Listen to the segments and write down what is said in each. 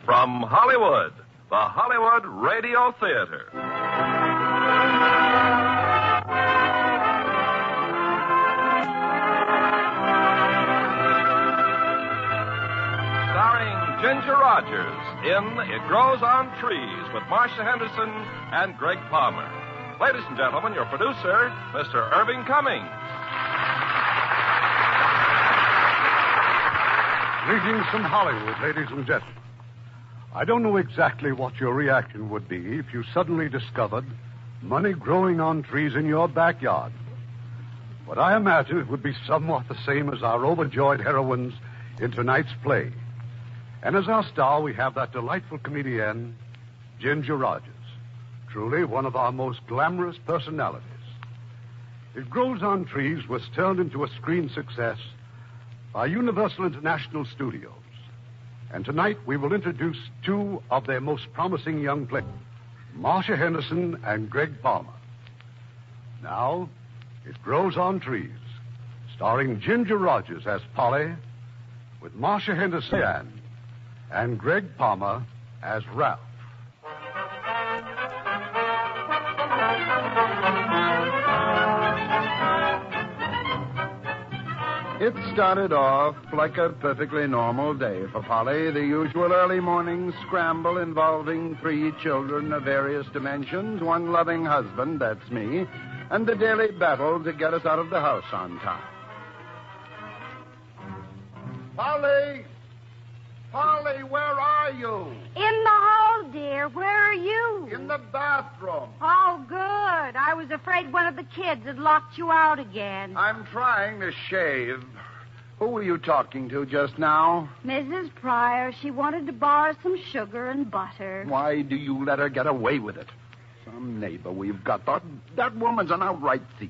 From Hollywood, the Hollywood Radio Theater. Starring Ginger Rogers in It Grows on Trees with Marcia Henderson and Greg Palmer. Ladies and gentlemen, your producer, Mr. Irving Cummings. Greetings from Hollywood, ladies and gentlemen. I don't know exactly what your reaction would be if you suddenly discovered money growing on trees in your backyard. But I imagine it would be somewhat the same as our overjoyed heroines in tonight's play. And as our star, we have that delightful comedienne, Ginger Rogers. Truly one of our most glamorous personalities. It Grows on Trees was turned into a screen success by Universal International Studios. And tonight we will introduce two of their most promising young players, Marcia Henderson and Greg Palmer. Now, It Grows on Trees, starring Ginger Rogers as Polly, with Marcia Henderson and Greg Palmer as Ralph. It started off like a perfectly normal day for Polly, the usual early morning scramble involving 3 children of various dimensions, 1 loving husband, that's me, and the daily battle to get us out of the house on time. Polly! Polly, where are you? In the hall, dear. Where are you? In the bathroom. Oh, good. I was afraid one of the kids had locked you out again. I'm trying to shave. Who were you talking to just now? Mrs. Pryor. She wanted to borrow some sugar and butter. Why do you let her get away with it? Some neighbor we've got thought that woman's an outright thief.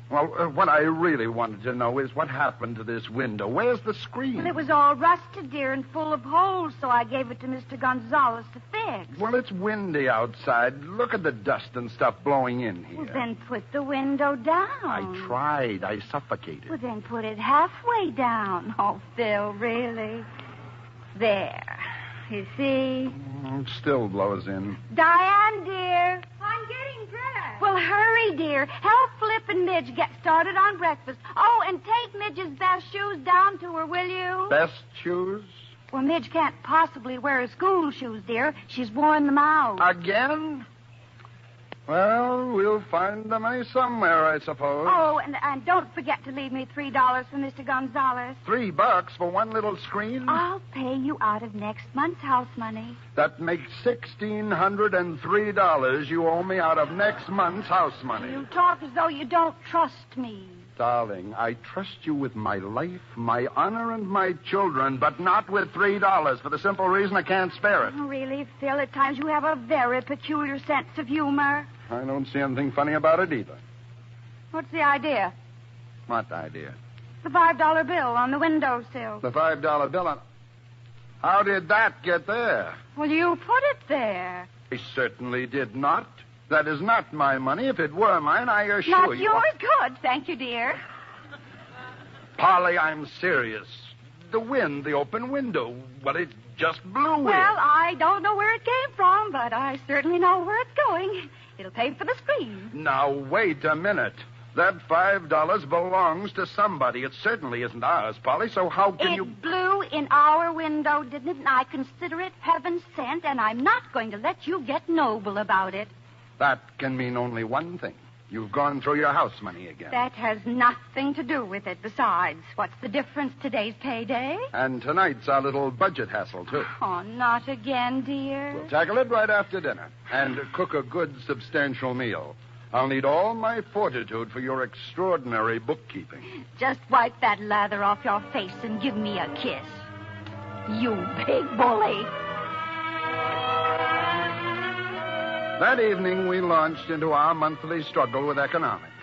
Well, what I really wanted to know is what happened to this window. Where's the screen? Well, it was all rusted, dear, and full of holes, so I gave it to Mr. Gonzalez to fix. Well, it's windy outside. Look at the dust and stuff blowing in here. Well, then put the window down. I tried. I suffocated. Well, then put it halfway down. Oh, Phil, really? There. You see? It still blows in. Diane, dear. I'm getting dressed. Well, hurry, dear. Help Flip and Midge get started on breakfast. Oh, and take Midge's best shoes down to her, will you? Best shoes? Well, Midge can't possibly wear her school shoes, dear. She's worn them out. Again? Well, we'll find the money somewhere, I suppose. Oh, and don't forget to leave me $3 for Mr. Gonzalez. $3 for one little screen? I'll pay you out of next month's house money. That makes $1,603 you owe me out of next month's house money. You talk as though you don't trust me. Darling, I trust you with my life, my honor, and my children, but not with $3 for the simple reason I can't spare it. Oh, really, Phil, at times you have a very peculiar sense of humor. I don't see anything funny about it either. What's the idea? What idea? The $5 bill on the windowsill. The $5 bill on... How did that get there? Well, you put it there. I certainly did not. That is not my money. If it were mine, I assure Not you... yours? Good. Thank you, dear. Polly, I'm serious. The wind, the open window, well, it just blew in. Well, I don't know where it came from, but I certainly know where it's going. It'll pay for the screen. Now, wait a minute. That $5 belongs to somebody. It certainly isn't ours, Polly, so how can you... It blew in our window, didn't it? And I consider it heaven sent, and I'm not going to let you get noble about it. That can mean only one thing. You've gone through your house money again. That has nothing to do with it. Besides, what's the difference? Today's payday. And tonight's our little budget hassle, too. Oh, not again, dear. We'll tackle it right after dinner and cook a good, substantial meal. I'll need all my fortitude for your extraordinary bookkeeping. Just wipe that lather off your face and give me a kiss. You big bully. That evening, we launched into our monthly struggle with economics.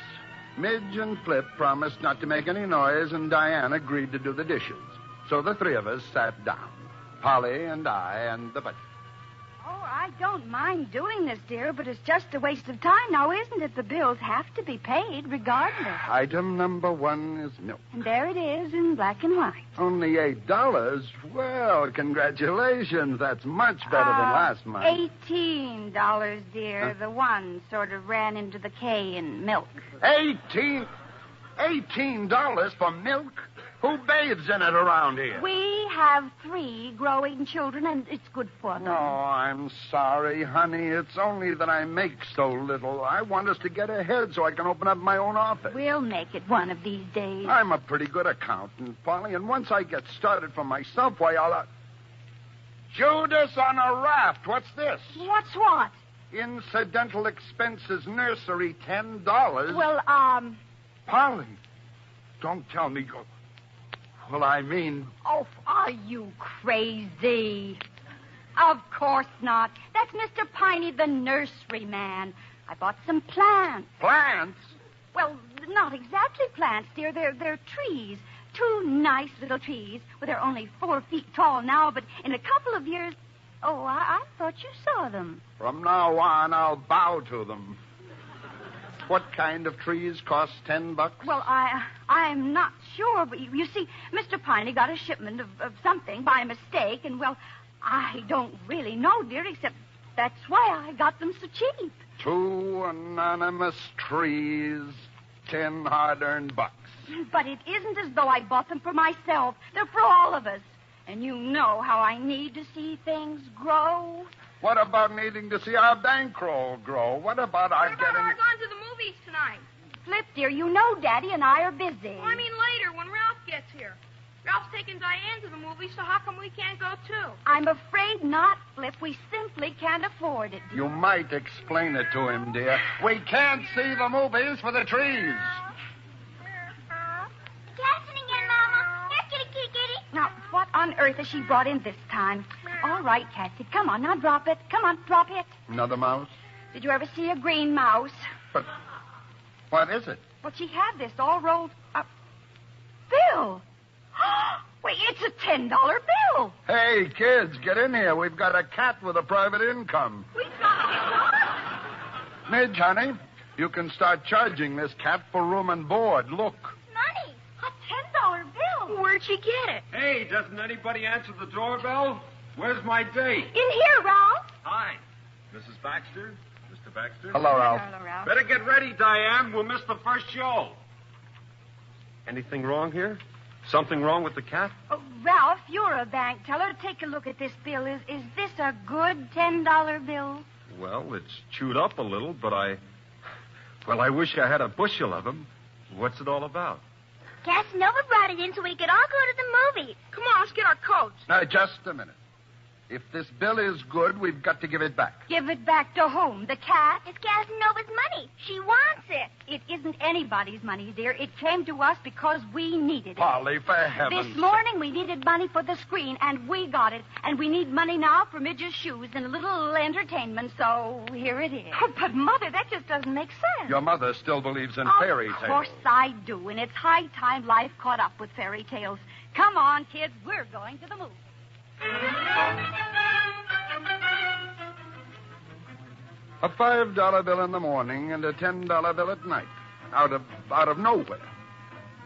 Midge and Flip promised not to make any noise, and Diane agreed to do the dishes. So the 3 of us sat down, Polly and I and the budget. Oh, I don't mind doing this, dear, but it's just a waste of time now, isn't it? The bills have to be paid regardless. Item number 1 is milk. And there it is in black and white. Only $8? Well, congratulations. That's much better than last month. $18, dear. The one sort of ran into the K in milk. $18 for milk? Who bathes in it around here? We have 3 growing children, and it's good for them. No, I'm sorry, honey. It's only that I make so little. I want us to get ahead so I can open up my own office. We'll make it one of these days. I'm a pretty good accountant, Polly, and once I get started for myself, why, I'll... Judas on a raft. What's this? What's what? Incidental expenses nursery, $10. Well, Polly, don't tell me you... Well, I mean... Oh, are you crazy? Of course not. That's Mr. Piney, the nursery man. I bought some plants. Plants? Well, not exactly plants, dear. They're trees. 2 nice little trees. Well, they're only 4 feet tall now, but in a couple of years... Oh, I thought you saw them. From now on, I'll bow to them. What kind of trees cost $10? Well, I'm not sure, but you see, Mr. Piney got a shipment of something by mistake, and, well, I don't really know, dear, except that's why I got them so cheap. 2 anonymous trees, 10 hard-earned bucks. But it isn't as though I bought them for myself. They're for all of us. And you know how I need to see things grow. What about needing to see our bankroll grow? What about our What about getting... our going to the movies tonight? Flip, dear, you know Daddy and I are busy. Well, I mean later, when Ralph gets here. Ralph's taking Diane to the movies, so how come we can't go, too? I'm afraid not, Flip. We simply can't afford it. You might explain it to him, dear. We can't see the movies for the trees. Dancing again, Mama. Here, kitty. Now, what on earth has she brought in this time? All right, Cassie, come on, now drop it. Come on, drop it. Another mouse? Did you ever see a green mouse? But what is it? Well, she had this all rolled up. Bill! Wait, it's a $10 bill. Hey, kids, get in here. We've got a cat with a private income. We've got Midge, honey, you can start charging this cat for room and board. Look. Money. A $10 bill. Where'd she get it? Hey, doesn't anybody answer the doorbell? Where's my date? In here, Ralph. Hi. Mrs. Baxter? Mr. Baxter? Hello, Ralph. Hello, Ralph. Better get ready, Diane. We'll miss the first show. Anything wrong here? Something wrong with the cat? Oh, Ralph, you're a bank teller. Take a look at this bill. Is this a good $10 bill? Well, it's chewed up a little, but I wish I had a bushel of them. What's it all about? Casanova brought it in so we could all go to the movies. Come on, let's get our coats. Now, just a minute. If this bill is good, we've got to give it back. Give it back to whom? The cat? It's Casanova's money. She wants it. It isn't anybody's money, dear. It came to us because we needed it. Polly, for heaven's This morning we needed money for the screen, and we got it. And we need money now for Midge's shoes and a little entertainment, so here it is. Oh, but, Mother, that just doesn't make sense. Your mother still believes in fairy tales. Of course I do, and it's high time life caught up with fairy tales. Come on, kids, we're going to the movies. A $5 bill in the morning and a $10 bill at night. Out of nowhere.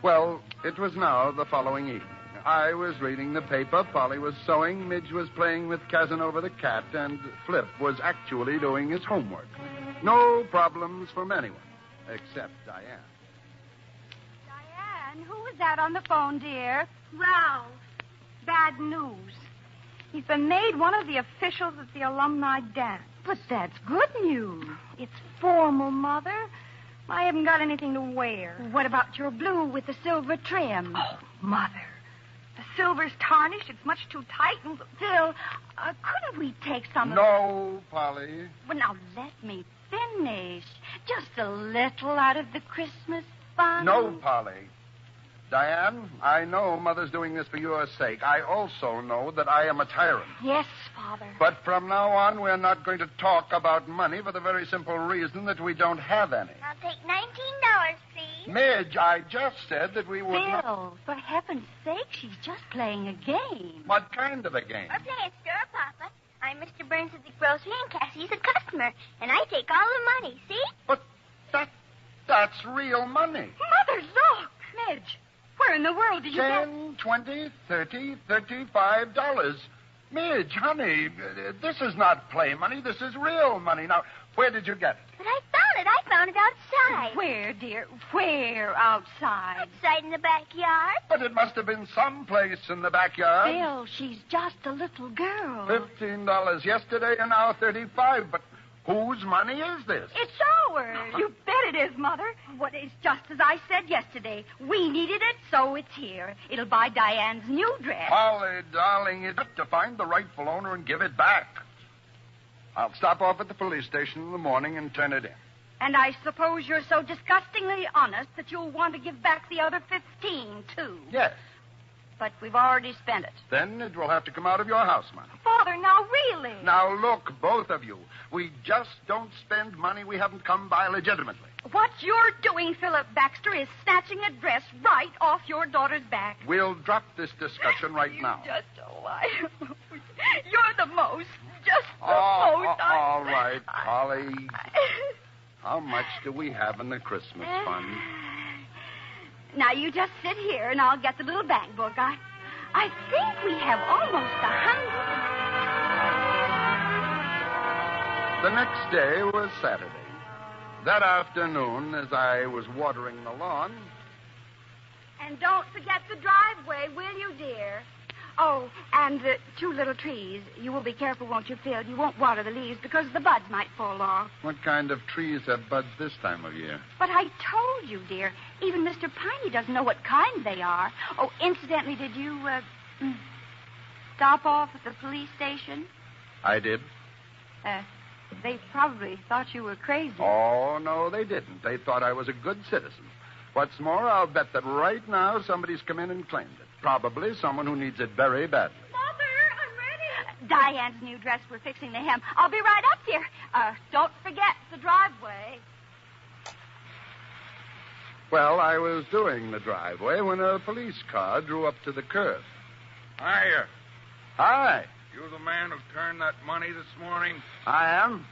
Well, it was now the following evening. I was reading the paper, Polly was sewing, Midge was playing with Casanova the cat, and Flip was actually doing his homework. No problems from anyone, except Diane. Diane, who was that on the phone, dear? Ralph. Bad news. He's been made one of the officials at the alumni dance. But that's good news. It's formal, Mother. I haven't got anything to wear. What about your blue with the silver trim? Oh, Mother. The silver's tarnished. It's much too tight. And Phil, couldn't we take some of... No, Polly. Well, now, let me finish. Just a little out of the Christmas fun. No, Polly. Diane, I know Mother's doing this for your sake. I also know that I am a tyrant. Yes, Father. But from now on, we're not going to talk about money for the very simple reason that we don't have any. I'll take $19, please. Midge, I just said that we would not... Phil, for heaven's sake, she's just playing a game. What kind of a game? We're playing Stir, Papa. I'm Mr. Burns of the grocery, and Cassie's a customer. And I take all the money, see? But that's real money. Mother, look! Midge, where in the world did you get... $10, $20, $30, $35. Midge, honey, this is not play money. This is real money. Now, where did you get it? But I found it. I found it outside. Where, dear? Where outside? Outside in the backyard. But it must have been someplace in the backyard. Bill, she's just a little girl. $15 yesterday and now $35. But whose money is this? It's ours. You bet it is, Mother. What is just as I said yesterday. We needed it, so it's here. It'll buy Diane's new dress. Polly, darling, you have to find the rightful owner and give it back. I'll stop off at the police station in the morning and turn it in. And I suppose you're so disgustingly honest that you'll want to give back the other 15, too. Yes. But we've already spent it. Then it will have to come out of your house money. Father, now really. Now, look, both of you. We just don't spend money we haven't come by legitimately. What you're doing, Philip Baxter, is snatching a dress right off your daughter's back. We'll drop this discussion right now. Just a lie. You're the most. Just the most. All right, Polly. How much do we have in the Christmas fund? Now, you just sit here, and I'll get the little bank book. I think we have almost 100. The next day was Saturday. That afternoon, as I was watering the lawn... And don't forget the driveway, will you, dear? Oh, and the 2 little trees. You will be careful, won't you, Phil? You won't water the leaves because the buds might fall off. What kind of trees have buds this time of year? But I told you, dear. Even Mr. Piney doesn't know what kind they are. Oh, incidentally, did you, stop off at the police station? I did. They probably thought you were crazy. Oh, no, they didn't. They thought I was a good citizen. What's more, I'll bet that right now somebody's come in and claimed it. Probably someone who needs it very badly. Mother, I'm ready. Diane's new dress. We're fixing the hem. I'll be right up here. Don't forget the driveway. Well, I was doing the driveway when a police car drew up to the curb. Hiya. Hi. You the man who turned that money this morning? I am.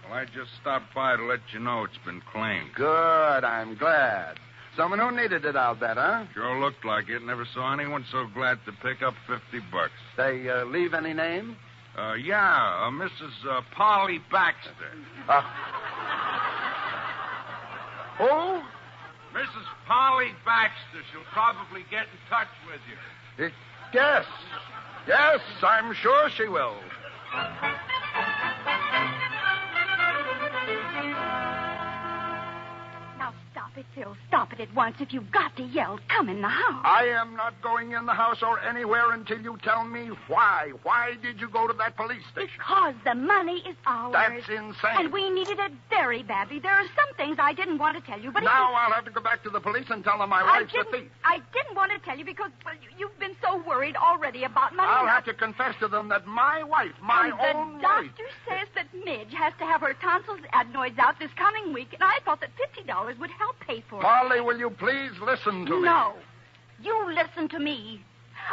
Well, I just stopped by to let you know it's been claimed. Good. I'm glad. Someone who needed it, I'll bet, huh? Sure looked like it. Never saw anyone so glad to pick up $50. They leave any name? Yeah, Mrs. Polly Baxter. Who? Mrs. Polly Baxter. She'll probably get in touch with you. Yes. Yes, I'm sure she will. Now, stop it, Phil. Stop it at once. If you've got to yell, come in the house. I am not going in the house or anywhere until you tell me why. Why did you go to that police station? Because the money is ours. That's insane. And we needed it very badly. There are some things I didn't want to tell you, but... Now I'll have to go back to the police and tell them my wife's a thief. I didn't want to tell you because, well, you've been so worried already about money. I'll have to confess to them that my wife, my own the wife... doctor says that Midge has to have her tonsils adenoids out this coming week, and I thought that $50 would help pay for it. Polly, will you please listen to me? No. You listen to me.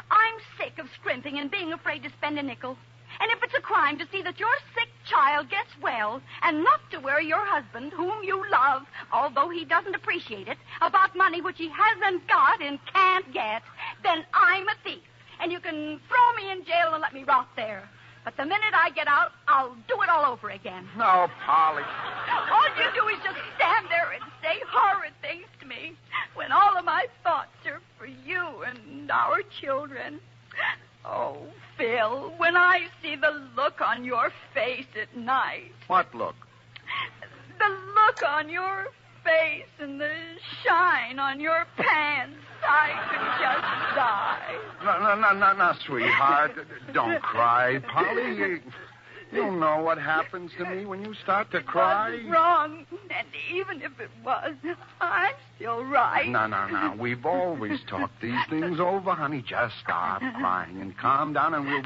I'm sick of scrimping and being afraid to spend a nickel. And if it's a crime to see that your sick child gets well and not to worry your husband, whom you love, although he doesn't appreciate it, about money which he hasn't got and can't get, then I'm a thief. And you can throw me in jail and let me rot there. But the minute I get out, I'll do it all over again. No, Polly. All you do is just stand there and say horrid things to me when all of my thoughts are for you and our children. Oh, Phil, when I see the look on your face at night. What look? The look on your face and the shine on your pants, I could just die. No, sweetheart. Don't cry, Polly. You know what happens to me when you start to cry. It was wrong, and even if it was, I'm still right. No. We've always talked these things over, honey. Just stop crying and calm down, and we'll...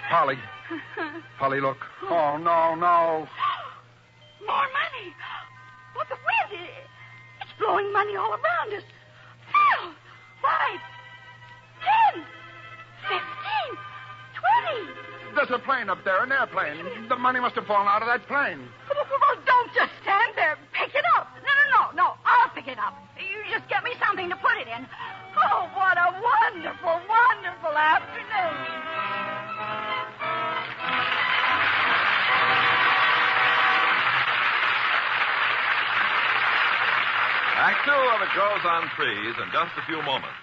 Polly, look. Oh, no. More money. Oh, the wind. It's blowing money all around us. Phil, 5, 10, 15, 20. There's a plane up there, an airplane. The money must have fallen out of that plane. Well, don't just stand there. Pick it up. No. I'll pick it up. You just get me something to put it in. Oh, what a wonderful, wonderful afternoon. Act 2 of It Grows on Trees in just a few moments.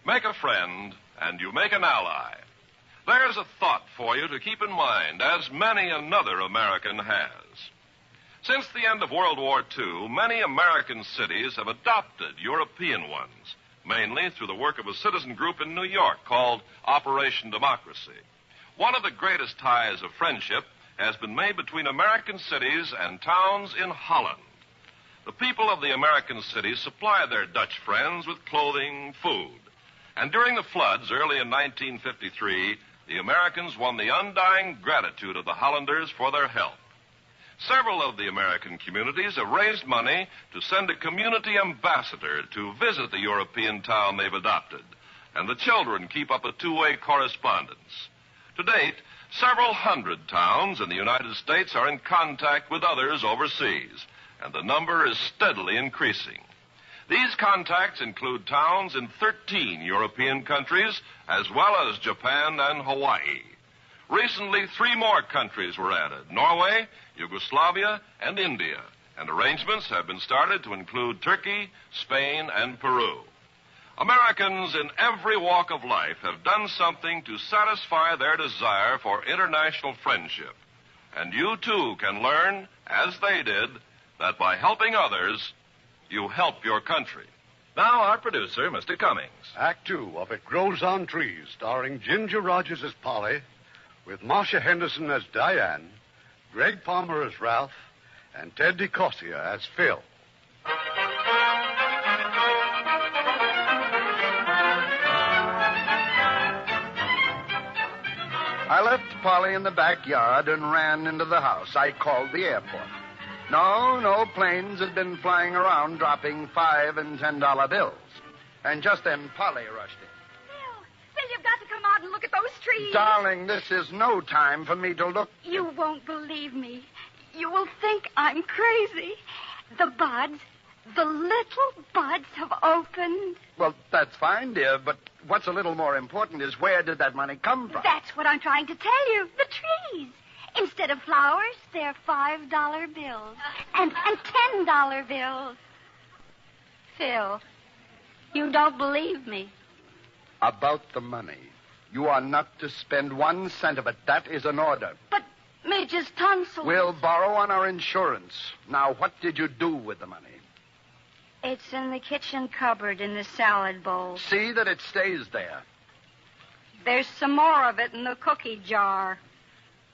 Make a friend, and you make an ally. There's a thought for you to keep in mind, as many another American has. Since the end of World War II, many American cities have adopted European ones, mainly through the work of a citizen group in New York called Operation Democracy. One of the greatest ties of friendship has been made between American cities and towns in Holland. The people of the American cities supply their Dutch friends with clothing, food. And during the floods early in 1953, the Americans won the undying gratitude of the Hollanders for their help. Several of the American communities have raised money to send a community ambassador to visit the European town they've adopted, and the children keep up a two-way correspondence. To date, several hundred towns in the United States are in contact with others overseas, and the number is steadily increasing. These contacts include towns in 13 European countries, as well as Japan and Hawaii. Recently, 3 more countries were added: Norway, Yugoslavia, and India. And arrangements have been started to include Turkey, Spain, and Peru. Americans in every walk of life have done something to satisfy their desire for international friendship. And you, too, can learn, as they did, that by helping others, you help your country. Now, our producer, Mr. Cummings. Act 2 of It Grows on Trees, starring Ginger Rogers as Polly, with Marcia Henderson as Diane, Greg Palmer as Ralph, and Ted DeCorsia as Phil. I left Polly in the backyard and ran into the house. I called the airport. No planes had been flying around dropping $5 and $10 bills. And just then Polly rushed in. Phil, you've got to come out and look at those trees. Darling, this is no time for me to look. You won't believe me. You will think I'm crazy. The buds, the little buds have opened. Well, that's fine, dear, but what's a little more important is where did that money come from? That's what I'm trying to tell you. The trees. Instead of flowers, they're $5 bills and $10 bills. Phil, you don't believe me. About the money. You are not to spend 1 cent of it. That is an order. But Major's tonsils. We'll borrow on our insurance. Now, what did you do with the money? It's in the kitchen cupboard in the salad bowl. See that it stays there. There's some more of it in the cookie jar.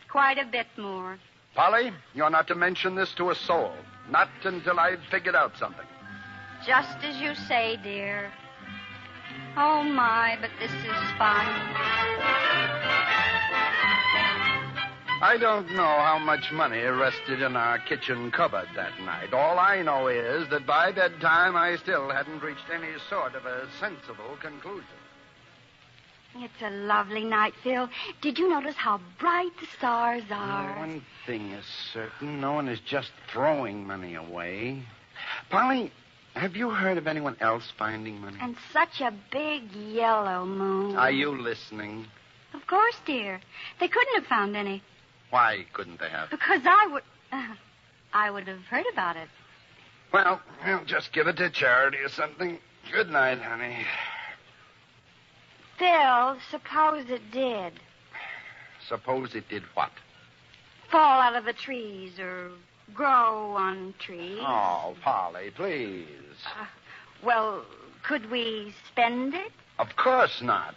Quite a bit more. Polly, you're not to mention this to a soul. Not until I've figured out something. Just as you say, dear. Oh, my, but this is fun. I don't know how much money rested in our kitchen cupboard that night. All I know is that by bedtime I still hadn't reached any sort of a sensible conclusion. It's a lovely night, Phil. Did you notice how bright the stars are? One thing is certain. No one is just throwing money away. Polly, have you heard of anyone else finding money? And such a big yellow moon. Are you listening? Of course, dear. They couldn't have found any. Why couldn't they have? Because I would have heard about it. Well, we'll just give it to charity or something. Good night, honey. Phil, suppose it did. Suppose it did what? Fall out of the trees or grow on trees. Oh, Polly, please. Well, could we spend it? Of course not.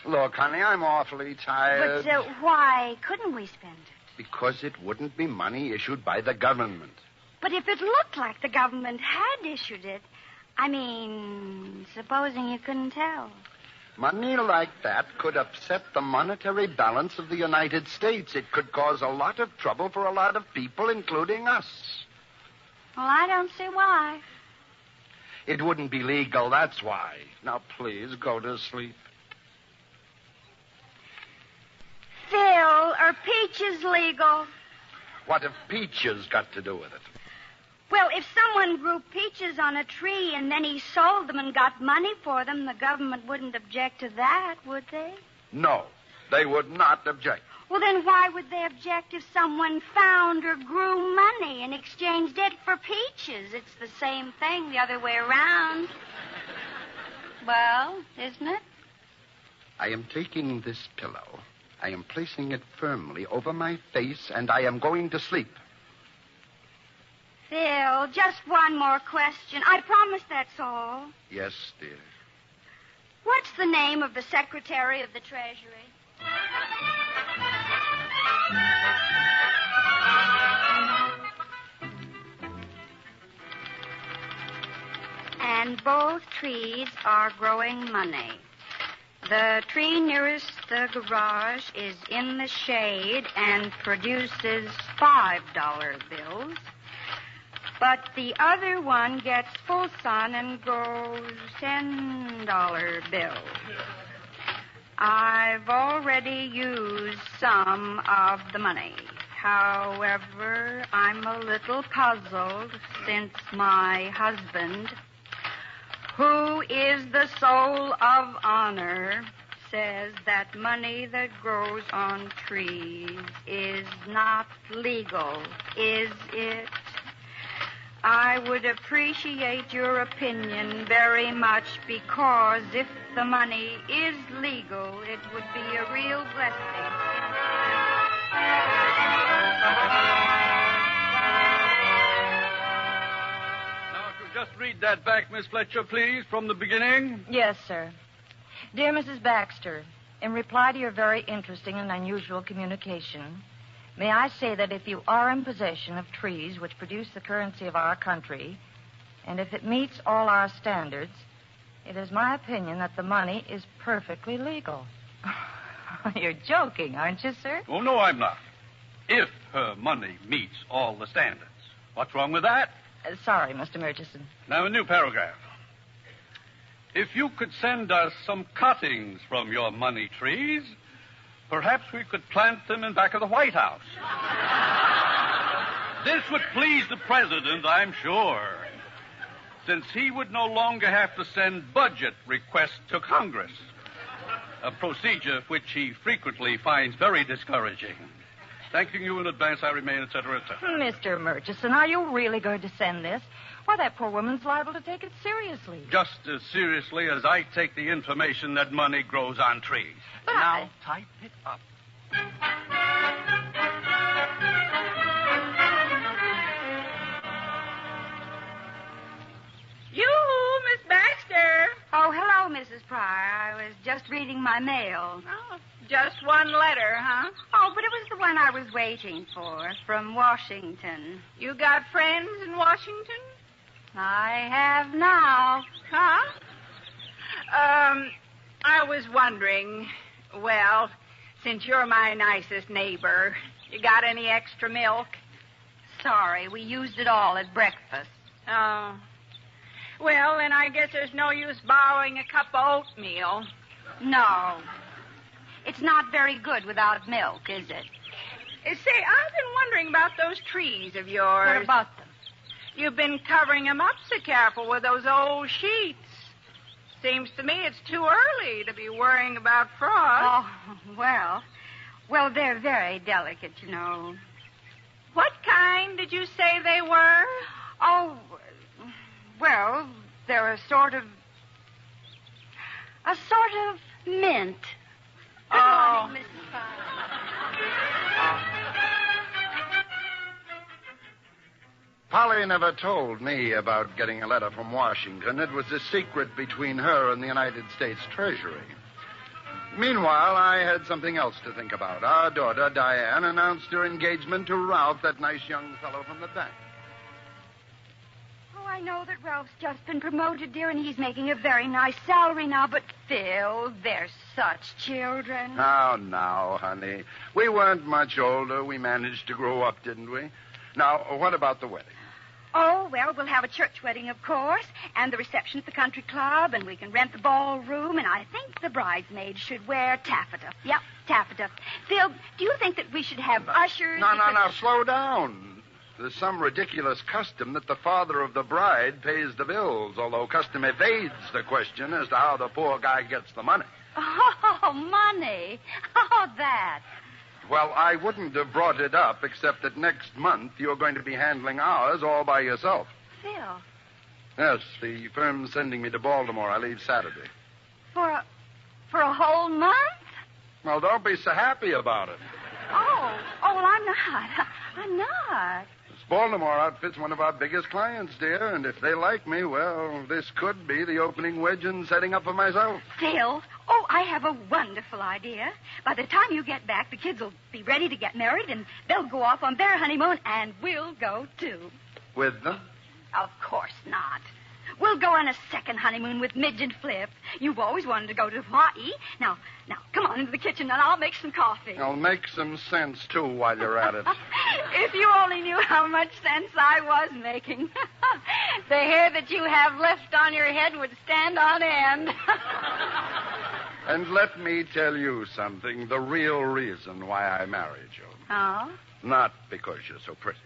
Look, honey, I'm awfully tired. But why couldn't we spend it? Because it wouldn't be money issued by the government. But if it looked like the government had issued it, I mean, supposing you couldn't tell. Money like that could upset the monetary balance of the United States. It could cause a lot of trouble for a lot of people, including us. Well, I don't see why. It wouldn't be legal, that's why. Now, please, go to sleep. Phil, Are peaches legal? What have peaches got to do with it? Well, if someone grew peaches on a tree and then he sold them and got money for them, the government wouldn't object to that, would they? No, they would not object. Well, then why would they object if someone found or grew money and exchanged it for peaches? It's the same thing the other way around. Well, isn't it? I am taking this pillow. I am placing it firmly over my face, and I am going to sleep. Phil, just one more question. I promise that's all. Yes, dear. What's the name of the Secretary of the Treasury? And both trees are growing money. The tree nearest the garage is in the shade and produces $5 bills. But the other one gets full sun and grows $10 bills. I've already used some of the money. However, I'm a little puzzled since my husband, who is the soul of honor, says that money that grows on trees is not legal, is it? I would appreciate your opinion very much because if the money is legal, it would be a real blessing. Now, if you'll just read that back, Miss Fletcher, please, from the beginning. Yes, sir. Dear Mrs. Baxter, in reply to your very interesting and unusual communication, may I say that if you are in possession of trees which produce the currency of our country, and if it meets all our standards, it is my opinion that the money is perfectly legal. You're joking, aren't you, sir? Oh, no, I'm not. If her money meets all the standards. What's wrong with that? Sorry, Mr. Murchison. Now, a new paragraph. If you could send us some cuttings from your money trees, perhaps we could plant them in back of the White House. This would please the president, I'm sure, since he would no longer have to send budget requests to Congress, a procedure which he frequently finds very discouraging. Thanking you in advance, I remain, etc., etc. Mr. Murchison, are you really going to send this? Why, that poor woman's liable to take it seriously. Just as seriously as I take the information that money grows on trees. But now, type it up. You, Miss Baxter. Oh, hello, Mrs. Pryor. I was just reading my mail. Oh, just one letter, huh? Oh, but it was the one I was waiting for, from Washington. You got friends in Washington? I have now. Huh? I was wondering, well, since you're my nicest neighbor, you got any extra milk? Sorry, we used it all at breakfast. Oh. Well, then I guess there's no use borrowing a cup of oatmeal. No. It's not very good without milk, is it? Say, I've been wondering about those trees of yours. What about them? You've been covering them up so careful with those old sheets. Seems to me it's too early to be worrying about frost. Oh, well, they're very delicate, you know. What kind did you say they were? Oh, well, they're a sort of mint. Good morning, Mrs. Pryor. Polly never told me about getting a letter from Washington. It was a secret between her and the United States Treasury. Meanwhile, I had something else to think about. Our daughter, Diane, announced her engagement to Ralph, that nice young fellow from the bank. Oh, I know that Ralph's just been promoted, dear, and he's making a very nice salary now, but Phil, they're such children. Now, honey. We weren't much older. We managed to grow up, didn't we? Now, what about the wedding? Oh, well, we'll have a church wedding, of course, and the reception at the country club, and we can rent the ballroom, and I think the bridesmaids should wear taffeta. Yep, taffeta. Phil, do you think that we should have ushers? No, slow down. There's some ridiculous custom that the father of the bride pays the bills, although custom evades the question as to how the poor guy gets the money. Oh, money. Oh, that. Well, I wouldn't have brought it up, except that next month you're going to be handling ours all by yourself. Phil. Yes, the firm's sending me to Baltimore. I leave Saturday. For a whole month? Well, don't be so happy about it. Oh, well, I'm not. I'm not. This Baltimore outfit's one of our biggest clients, dear, and if they like me, well, this could be the opening wedge in setting up for myself. Phil, I have a wonderful idea. By the time you get back, the kids will be ready to get married, and they'll go off on their honeymoon, and we'll go, too. With them? Of course not. We'll go on a second honeymoon with Midge and Flip. You've always wanted to go to Hawaii. Now, come on into the kitchen, and I'll make some coffee. I'll make some sense, too, while you're at it. If you only knew how much sense I was making. The hair that you have left on your head would stand on end. And let me tell you something, the real reason why I married you. Oh? Not because you're so pretty.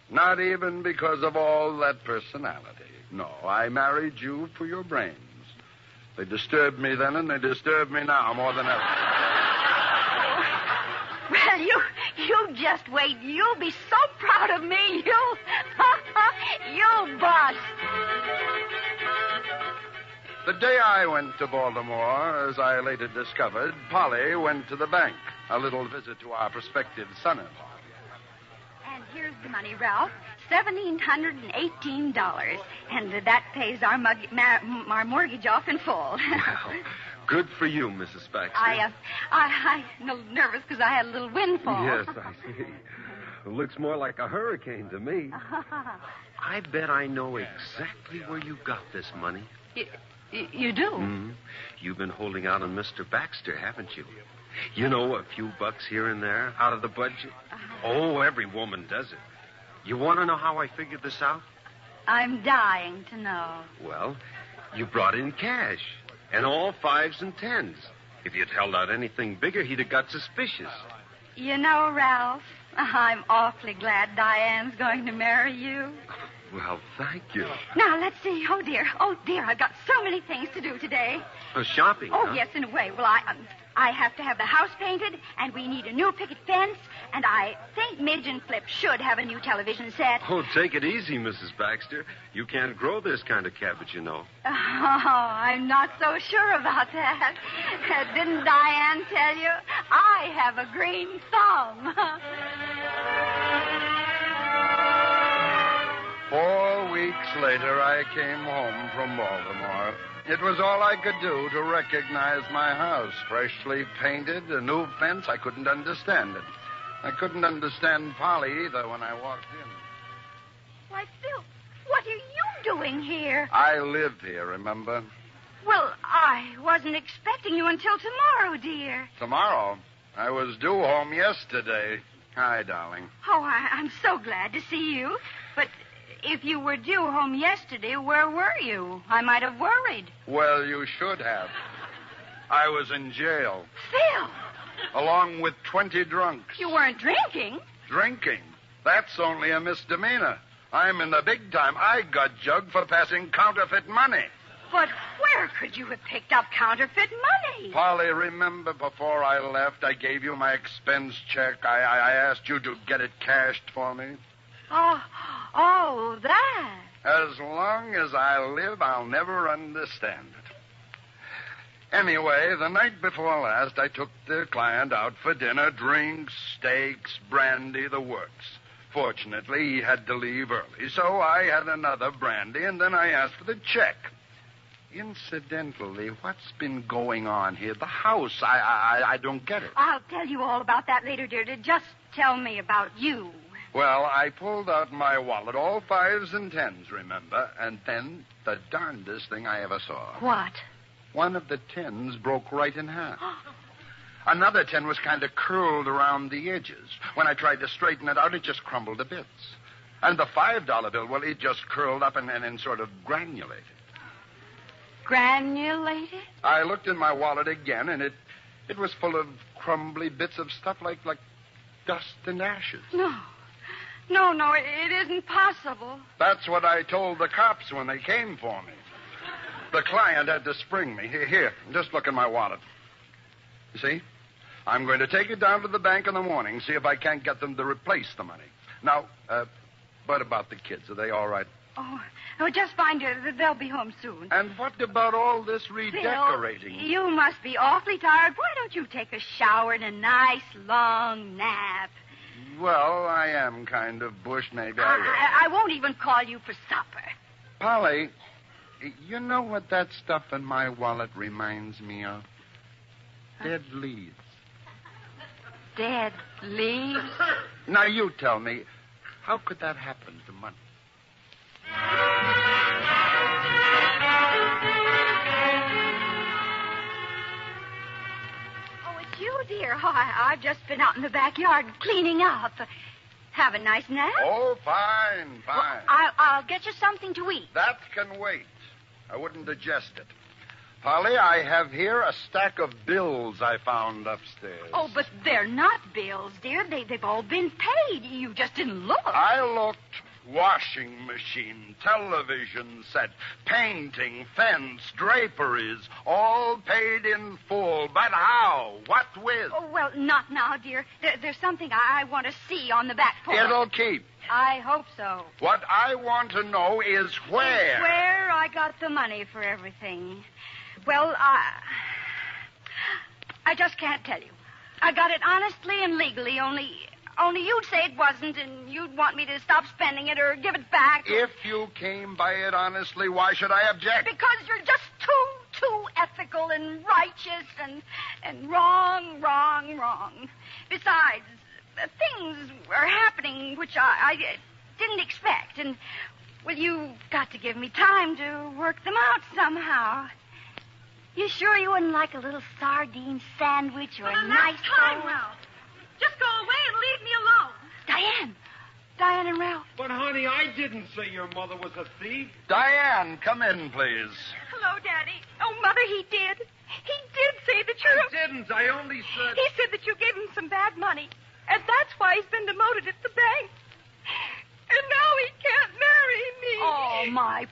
Not even because of all that personality. No, I married you for your brains. They disturbed me then, and they disturb me now more than ever. Well, you just wait. You'll be so proud of me. You'll bust. The day I went to Baltimore, as I later discovered, Polly went to the bank. A little visit to our prospective son-in-law. And here's the money, Ralph. $1,718. And that pays our mortgage off in full. Well, good for you, Mrs. Baxter. I'm a little nervous because I had a little windfall. Yes, I see. It looks more like a hurricane to me. I bet I know exactly where you got this money. You do? Mm-hmm. You've been holding out on Mr. Baxter, haven't you? You know, a few bucks here and there out of the budget. Oh, every woman does it. You want to know how I figured this out? I'm dying to know. Well, you brought in cash, and all 5s and 10s. If you'd held out anything bigger, he'd have got suspicious. You know, Ralph, I'm awfully glad Diane's going to marry you. Well, thank you. Now, let's see. Oh, dear, I've got so many things to do today. Shopping, Oh, huh? yes, in a way. Well, I have to have the house painted, and we need a new picket fence, and I think Midge and Flip should have a new television set. Oh, take it easy, Mrs. Baxter. You can't grow this kind of cabbage, you know. Oh, I'm not so sure about that. Didn't Diane tell you? I have a green thumb. 4 weeks later, I came home from Baltimore. It was all I could do to recognize my house. Freshly painted, a new fence. I couldn't understand it. I couldn't understand Polly either when I walked in. Why, Phil, what are you doing here? I live here, remember? Well, I wasn't expecting you until tomorrow, dear. Tomorrow? I was due home yesterday. Hi, darling. Oh, I'm so glad to see you. But if you were due home yesterday, where were you? I might have worried. Well, you should have. I was in jail. Phil! Along with 20 drunks. You weren't drinking? Drinking? That's only a misdemeanor. I'm in the big time. I got jugged for passing counterfeit money. But where could you have picked up counterfeit money? Polly, remember before I left, I gave you my expense check. I asked you to get it cashed for me. Oh, that. As long as I live, I'll never understand it. Anyway, the night before last, I took the client out for dinner, drinks, steaks, brandy, the works. Fortunately, he had to leave early, so I had another brandy, and then I asked for the check. Incidentally, what's been going on here? The house, I don't get it. I'll tell you all about that later, dear. Just tell me about you. Well, I pulled out my wallet, all 5s and 10s, remember? And then the darndest thing I ever saw. What? One of the 10s broke right in half. Another 10 was kind of curled around the edges. When I tried to straighten it out, it just crumbled to bits. And the $5 bill, well, it just curled up and sort of granulated. Granulated? I looked in my wallet again, and it was full of crumbly bits of stuff like dust and ashes. No, it isn't possible. That's what I told the cops when they came for me. The client had to spring me. Here, just look in my wallet. You see? I'm going to take it down to the bank in the morning, see if I can't get them to replace the money. Now, what about the kids? Are they all right? Oh, just fine, dear. They'll be home soon. And what about all this redecorating? Phil, you must be awfully tired. Why don't you take a shower and a nice long nap? Well, I am kind of bushed. Maybe I won't even call you for supper. Polly, you know what that stuff in my wallet reminds me of? Dead leaves. Dead leaves? Now, you tell me, how could that happen to money? Oh, it's you, dear. Oh, I've just been out in the backyard cleaning up. Have a nice nap? Oh, fine. Well, I'll get you something to eat. That can wait. I wouldn't digest it. Polly, I have here a stack of bills I found upstairs. Oh, but they're not bills, dear. They've all been paid. You just didn't look. I looked. Washing machine, television set, painting, fence, draperies, all paid in full. But how? What with? Oh, well, not now, dear. There's something I want to see on the back porch. It'll keep. I hope so. What I want to know is where. Where I got the money for everything. Well, I just can't tell you. I got it honestly and legally, only you'd say it wasn't, and you'd want me to stop spending it or give it back. If you came by it honestly, why should I object? Because you're just too ethical and righteous and wrong. Besides, things are happening which I didn't expect, and, well, you've got to give me time to work them out somehow. You sure you wouldn't like a little sardine sandwich or a nice time, bowl? Ralph. Just go away and leave me alone. Diane and Ralph. But, honey, I didn't say your mother was a thief. Diane, come in, please. Hello, Daddy. Oh, Mother, he did. He did say that you're... I didn't. I only said... He said that you gave him some bad money, and that's why he's been demoted at the bank. And now he can't marry me. Oh, my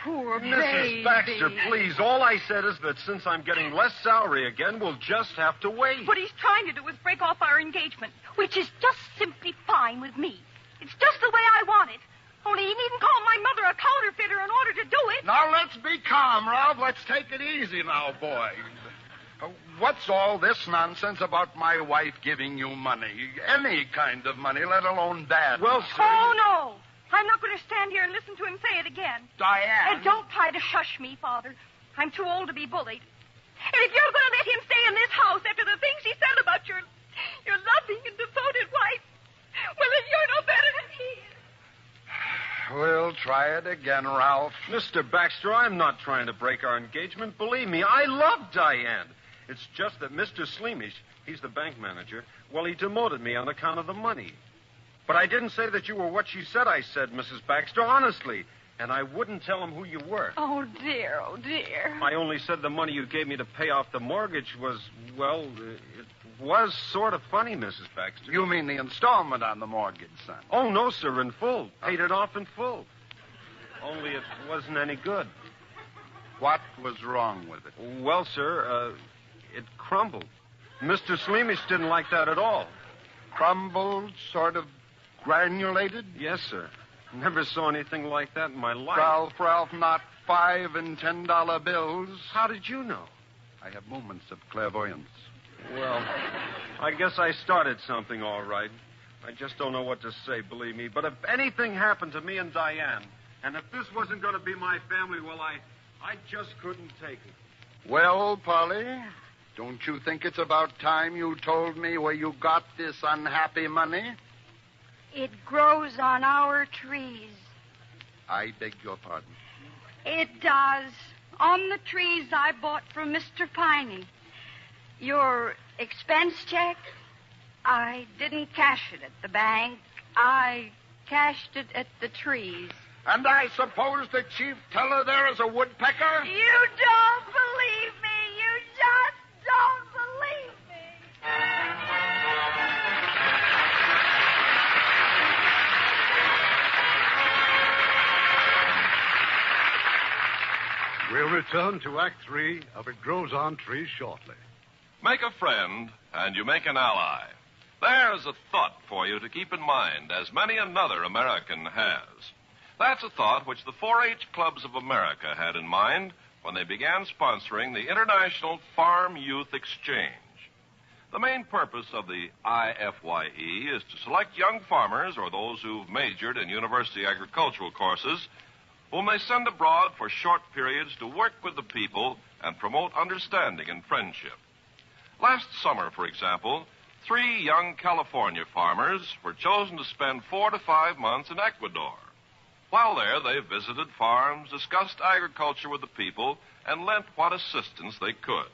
poor baby. Mrs. Baxter, please. All I said is that since I'm getting less salary again, we'll just have to wait. What he's trying to do is break off our engagement, which is just simply fine with me. It's just the way I want it. Only he needn't call my mother a counterfeiter in order to do it. Now, let's be calm, Ralph. Let's take it easy now, boy. What's all this nonsense about my wife giving you money? Any kind of money, let alone that. Well, sir... Oh, no. I'm not going to stand here and listen to him say it again. Diane. And don't try to shush me, Father. I'm too old to be bullied. And if you're going to let him stay in this house after the things he said about your loving and devoted wife, well, then you're no better than he is. We'll try it again, Ralph. Mr. Baxter, I'm not trying to break our engagement. Believe me, I love Diane. It's just that Mr. Sleemish, he's the bank manager, well, he demoted me on account of the money. But I didn't say that you were what she said I said, Mrs. Baxter, honestly. And I wouldn't tell him who you were. Oh, dear, oh, dear. I only said the money you gave me to pay off the mortgage was, well, it was sort of funny, Mrs. Baxter. You mean the installment on the mortgage, son? Oh, no, sir, in full. Paid it off in full. Only it wasn't any good. What was wrong with it? Well, sir, it crumbled. Mr. Sleemish didn't like that at all. Crumbled, sort of granulated? Yes, sir. Never saw anything like that in my life. Ralph, not $5 and $10 bills. How did you know? I have moments of clairvoyance. Well, I guess I started something all right. I just don't know what to say, believe me. But if anything happened to me and Diane, and if this wasn't going to be my family, well, I just couldn't take it. Well, Polly, don't you think it's about time you told me where you got this unhappy money? It grows on our trees. I beg your pardon. It does. On the trees I bought from Mr. Piney. Your expense check, I didn't cash it at the bank. I cashed it at the trees. And I suppose the chief teller there is a woodpecker? You don't believe me. You just don't believe me. We'll return to Act 3 of It Grows on Trees shortly. Make a friend, and you make an ally. There's a thought for you to keep in mind, as many another American has. That's a thought which the 4-H clubs of America had in mind when they began sponsoring the International Farm Youth Exchange. The main purpose of the IFYE is to select young farmers or those who've majored in university agricultural courses whom they send abroad for short periods to work with the people and promote understanding and friendship. Last summer, for example, 3 young California farmers were chosen to spend 4 to 5 months in Ecuador. While there, they visited farms, discussed agriculture with the people, and lent what assistance they could.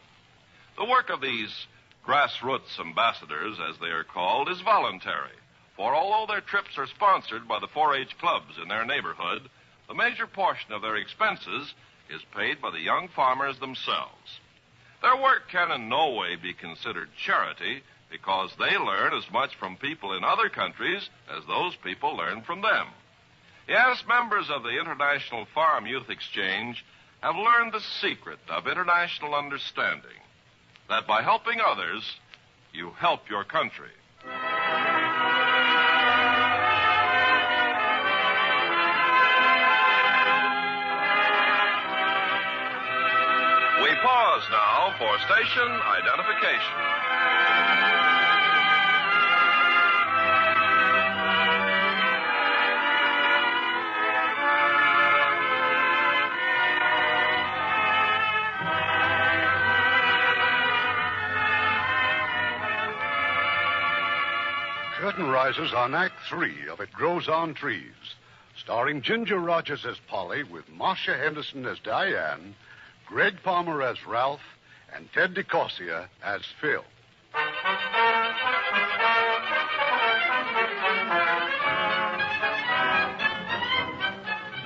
The work of these grassroots ambassadors, as they are called, is voluntary, for although their trips are sponsored by the 4-H clubs in their neighborhood, the major portion of their expenses is paid by the young farmers themselves. Their work can in no way be considered charity because they learn as much from people in other countries as those people learn from them. Yes, members of the International Farm Youth Exchange have learned the secret of international understanding, that by helping others, you help your country. We pause now for station identification. Curtain rises on Act 3 of It Grows on Trees, starring Ginger Rogers as Polly, with Marcia Henderson as Diane, Greg Palmer as Ralph, and Ted DeCorsia as Phil.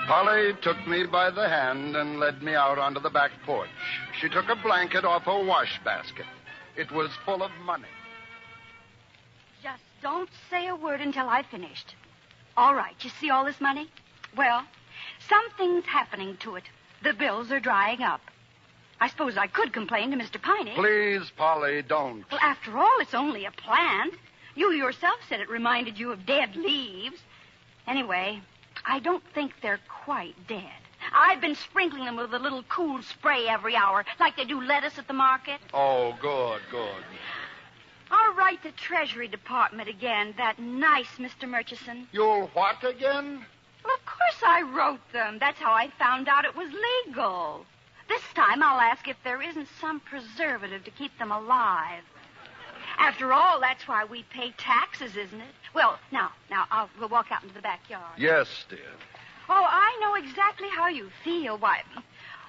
Polly took me by the hand and led me out onto the back porch. She took a blanket off her wash basket. It was full of money. Just don't say a word until I've finished. All right, you see all this money? Well, something's happening to it. The bills are drying up. I suppose I could complain to Mr. Piney. Please, Polly, don't. Well, after all, it's only a plant. You yourself said it reminded you of dead leaves. Anyway, I don't think they're quite dead. I've been sprinkling them with a little cool spray every hour, like they do lettuce at the market. Oh, good, good. I'll write the Treasury Department again, that nice Mr. Murchison. You'll what again? Well, of course I wrote them. That's how I found out it was legal. This time I'll ask if there isn't some preservative to keep them alive. After all, that's why we pay taxes, isn't it? Well, now, we'll walk out into the backyard. Yes, dear. Oh, I know exactly how you feel. Why,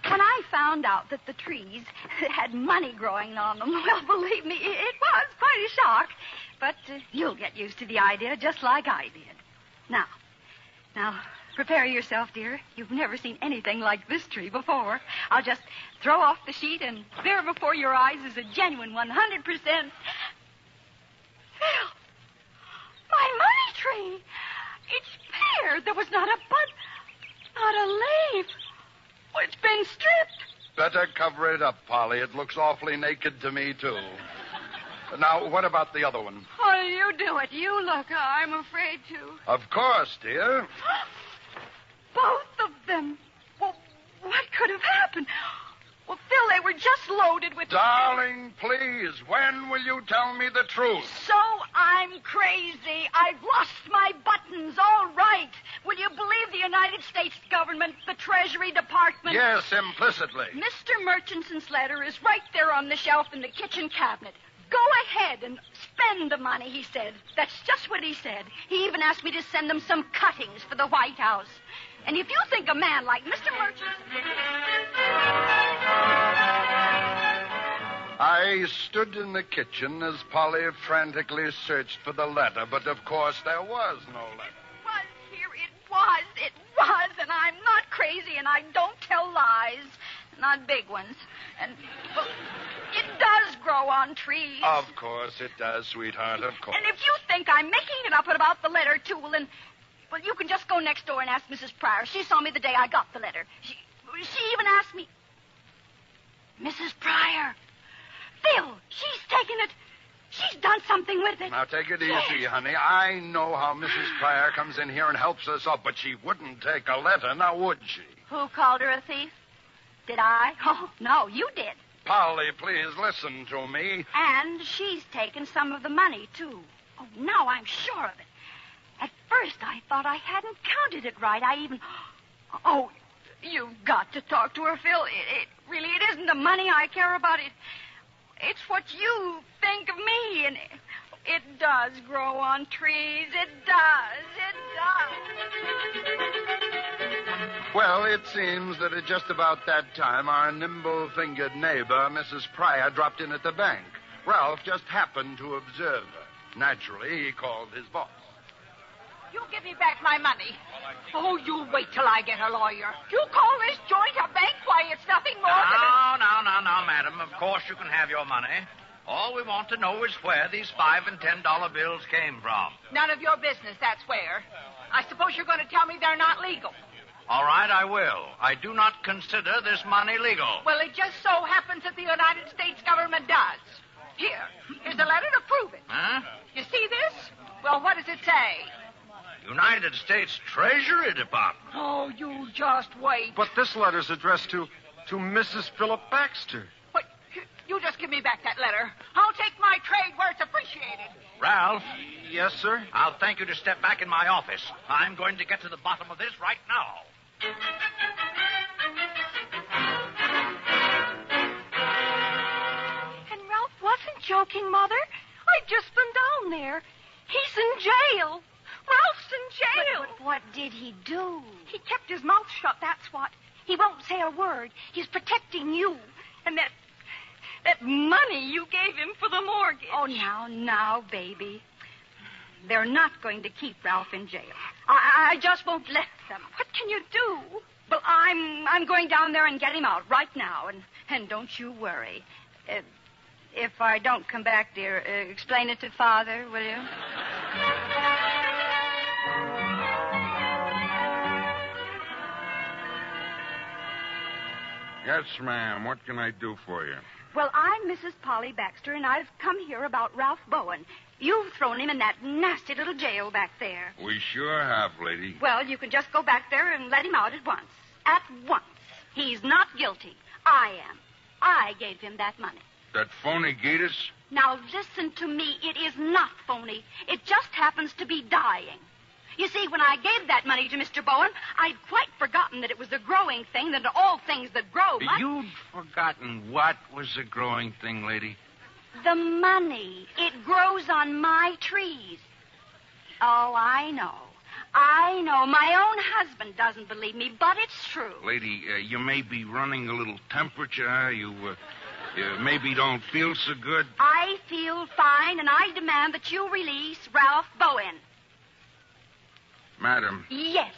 when I found out that the trees had money growing on them, well, believe me, it was quite a shock. But you'll get used to the idea just like I did. Now, prepare yourself, dear. You've never seen anything like this tree before. I'll just throw off the sheet, and there before your eyes is a genuine 100%. Phil, my money tree. It's bare. There was not a bud, not a leaf. Oh, it's been stripped. Better cover it up, Polly. It looks awfully naked to me, too. Now, what about the other one? Oh, you do it. You look. I'm afraid to. Of course, dear. Both of them. Well, what could have happened? Well, Phil, they were just loaded with... Darling, please, when will you tell me the truth? So I'm crazy. I've lost my buttons. All right. Will you believe the United States government, the Treasury Department? Yes, implicitly. Mr. Murchison's letter is right there on the shelf in the kitchen cabinet. Go ahead and spend the money, he said. That's just what he said. He even asked me to send them some cuttings for the White House. And if you think a man like Mr. Murchison... I stood in the kitchen as Polly frantically searched for the letter, but of course there was no letter. Was was, and I'm not crazy, and I don't tell lies. Not big ones. And, well, it does grow on trees. Of course it does, sweetheart, of course. And if you think I'm making it up about the letter, too, well, then, well, you can just go next door and ask Mrs. Pryor. She saw me the day I got the letter. She even asked me... Mrs. Pryor. Phil, she's taken it. She's done something with it. Now, take it easy, honey. I know how Mrs. Pryor comes in here and helps us up, but she wouldn't take a letter, now would she? Who called her a thief? Did I? Oh, no, you did. Polly, please listen to me. And she's taken some of the money, too. Oh, now I'm sure of it. At first, I thought I hadn't counted it right. Oh, you've got to talk to her, Phil. It isn't the money I care about. It's what you think of me, and it does grow on trees. It does. Well, it seems that at just about that time, our nimble-fingered neighbor, Mrs. Pryor, dropped in at the bank. Ralph just happened to observe her. Naturally, he called his boss. You give me back my money. Oh, you wait till I get a lawyer. You call this joint a bank? Why, it's nothing more than a... No, madam. Of course you can have your money. All we want to know is where these $5 and $10 bills came from. None of your business, that's where. I suppose you're going to tell me they're not legal. All right, I will. I do not consider this money legal. Well, it just so happens that the United States government does. Here's a letter to prove it. Huh? You see this? Well, what does it say? United States Treasury Department. Oh, you just wait. But this letter's addressed to Mrs. Philip Baxter. What? You just give me back that letter. I'll take my trade where it's appreciated. Ralph? Yes, sir? I'll thank you to step back in my office. I'm going to get to the bottom of this right now. And Ralph wasn't joking, Mother. I've just been down there. He's in jail. Ralph's in jail. But what did he do? He kept his mouth shut, that's what. He won't say a word. He's protecting you. And that money you gave him for the mortgage. Oh, now, baby. They're not going to keep Ralph in jail. I just won't let them. What can you do? Well, I'm going down there and get him out right now. And don't you worry. If I don't come back, dear, explain it to Father, will you? Yes, ma'am. What can I do for you? Well, I'm Mrs. Polly Baxter, and I've come here about Ralph Bowen. You've thrown him in that nasty little jail back there. We sure have, lady. Well, you can just go back there and let him out at once. At once. He's not guilty. I am. I gave him that money. That phony Gatus? Now, listen to me. It is not phony. It just happens to be dying. You see, when I gave that money to Mr. Bowen, I'd quite forgotten that it was a growing thing, that all things that grow must... You'd forgotten what was a growing thing, lady? The money. It grows on my trees. Oh, I know. My own husband doesn't believe me, but it's true. Lady, you may be running a little temperature. You maybe don't feel so good. I feel fine, and I demand that you release Ralph Bowen. Madam. Yes.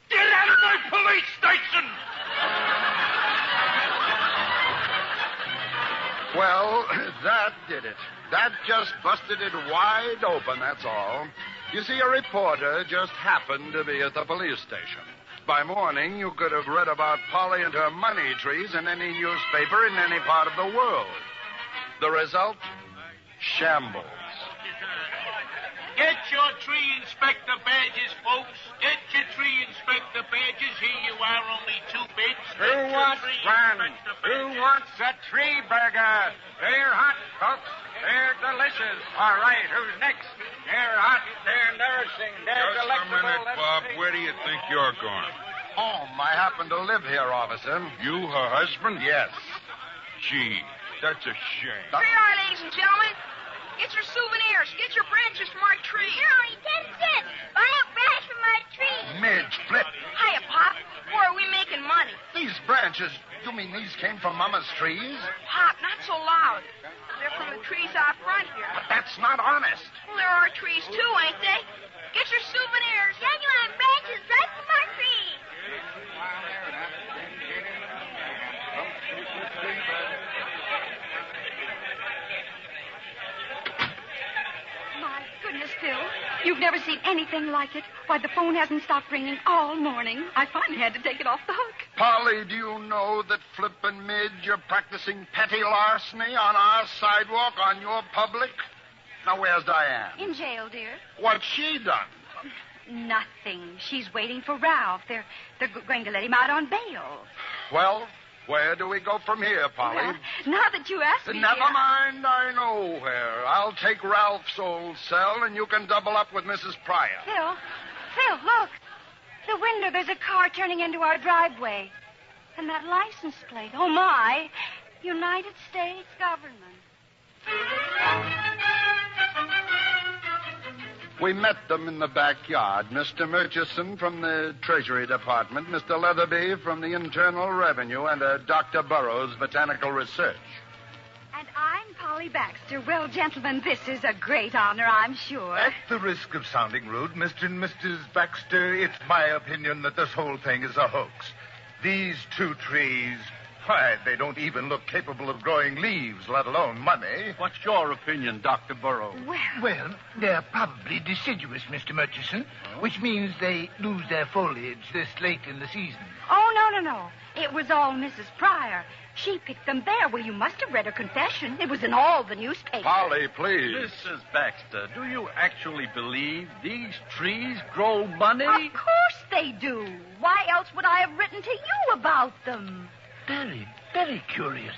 Get out of my police station! Well, that did it. That just busted it wide open, that's all. You see, a reporter just happened to be at the police station. By morning, you could have read about Polly and her money trees in any newspaper in any part of the world. The result? Shambles. Get your tree inspector badges, folks. Get your tree inspector badges. Here you are, only 2 bits. Who wants one? Who wants a tree burger? They're hot, folks. They're delicious. All right, who's next? They're hot, they're nourishing, they're delectable. Just a minute, Bob. Where do you think you're going? Home. I happen to live here, officer. You, her husband? Yes. Gee, that's a shame. Here you are, ladies and gentlemen. Get your souvenirs. Get your branches from my tree. Here, only 10 cents. Buy a branch from my tree. Midge, flip. Hiya, Pop. Where are we making money? These branches, you mean these came from Mama's trees? Pop, not so loud. They're from the trees out front here. But that's not honest. Well, there are trees, too, ain't they? Get your souvenirs. Genuine branch. goodness, Phil. You've never seen anything like it. Why, the phone hasn't stopped ringing all morning. I finally had to take it off the hook. Polly, do you know that flippin' Midge, you're practicing petty larceny on our sidewalk, on your public? Now, where's Diane? In jail, dear. What's she done? Nothing. She's waiting for Ralph. They're going to let him out on bail. Well, where do we go from here, Polly? Well, now that you ask me, Never dear, mind, I know where. I'll take Ralph's old cell, and you can double up with Mrs. Pryor. Phil, look. The window, there's a car turning into our driveway. And that license plate. Oh, my. United States government. We met them in the backyard. Mr. Murchison from the Treasury Department, Mr. Leatherby from the Internal Revenue, and Dr. Burroughs, Botanical Research. And I'm Polly Baxter. Well, gentlemen, this is a great honor, I'm sure. At the risk of sounding rude, Mr. and Mrs. Baxter, it's my opinion that this whole thing is a hoax. These two trees, why, they don't even look capable of growing leaves, let alone money. What's your opinion, Dr. Burroughs? Well, they're probably deciduous, Mr. Murchison, which means they lose their foliage this late in the season. Oh, no. It was all Mrs. Pryor. She picked them there. Well, you must have read her confession. It was in all the newspapers. Polly, please. Mrs. Baxter, do you actually believe these trees grow money? Of course they do. Why else would I have written to you about them? Very, very curious.